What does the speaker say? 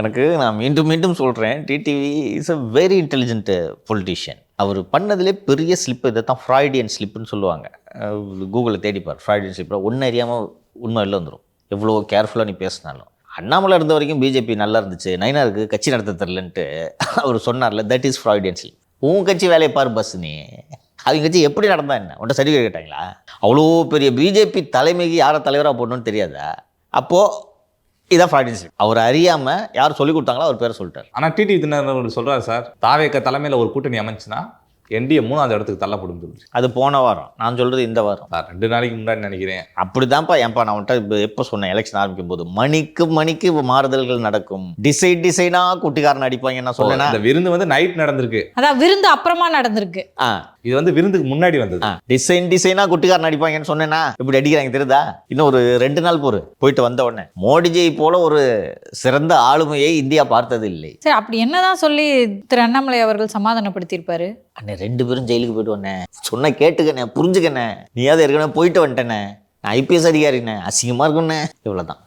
எனக்கு நான் மீண்டும் மீண்டும் சொல்கிறேன், TTV is a very intelligent politician. அவர் பண்ணதிலே பெரிய ஸ்லிப்பு இதை தான் ஃப்ராய்டியன் ஸ்லிப்புன்னு சொல்லுவாங்க. கூகுளில் தேடிப்பார் ஃப்ராய்டியன் ஸ்லிப்பில் ஒன்று அறியாமல் உண்மை வெளில வந்துடும். எவ்வளோ கேர்ஃபுல்லாக நீ பேசினாலும். அண்ணாமலை இருந்த வரைக்கும் பிஜேபி நல்லா இருந்துச்சு, நயினாருக்கு கட்சி நடத்த தெரிலன்ட்டு அவர் சொன்னார்ல, தட் இஸ் ஃப்ராய்டியன் ஸ்லிப். உன் கட்சி வேலையை பார் பஸ், நீ அவங்க கட்சி எப்படி நடந்தா என்ன, உன்ட்ட சர்டிஃபிகேட் கேட்டாங்களா? அவ்வளோ பெரிய பிஜேபி தலைமைக்கு யாரை தலைவராக போடணும்னு தெரியாதா? அப்போது இதான் ஃப்ராய்டியன் ஸ்லிப். அவர் அறியாமல் யார் சொல்லி கொடுத்தாங்களோ அவர் பேரை சொல்லிட்டார். ஆனால் டிடிவி தினகரன் சொல்கிறார் சார், தாவேக தலைமையில் ஒரு கூட்டணி அமைச்சுன்னா என்டிஏ 3வது இடத்துக்கு தள்ளப்படும் சொல்லுச்சு. அது போன வாரம், நான் சொல்கிறது இந்த வாரம். 2 நாளைக்கு முன்னாடி நினைக்கிறேன். அப்படி தான்ப்பா. ஏன்ப்பா நான் உன்ட்ட எப்போ சொன்னேன், எலெக்ஷன் ஆரம்பிக்கும் போது மணிக்கு மாறுதல்கள் நடக்கும், டிசைனாக குட்டிக்காரன் அடிப்பாங்க நான் சொன்னேன்னா. இந்த விருந்து வந்து நைட் நடந்திருக்கு, அதான் விருந்து அப்புறமா நடந்திருக்கு. இது வந்து விருந்துக்கு முன்னாடி வந்தது. டிசைனாக குட்டிக்காரன் அடிப்பாங்கன்னு சொன்னேன்னா இப்படி அடிக்கிறாங்க தெரியுதா? இன்னும் ஒரு 2 நாள் போயிட்டு வந்த உடனே மோடிஜியை போல ஒரு சிறந்த ஆளுமையை இந்தியா பார்த்தது இல்லை. சரி, அப்படி என்னதான் சொல்லி திரு அண்ணாமலை அவர்கள் சமாதானப்படுத்தியிருப்பாரு? அண்ணே 2 பேரும் ஜெயிலுக்கு போயிட்டு வந்தேன், சொன்ன கேட்டுக்கண்ணே, புரிஞ்சுக்கண்ணே, நீயாவது ஏற்கனவே போயிட்டு வந்துட்டேனே, நான் ஐபிஎஸ் அதிகாரிண்ணே, அசிங்கமாக இருக்குண்ணே, இவ்வளோதான்.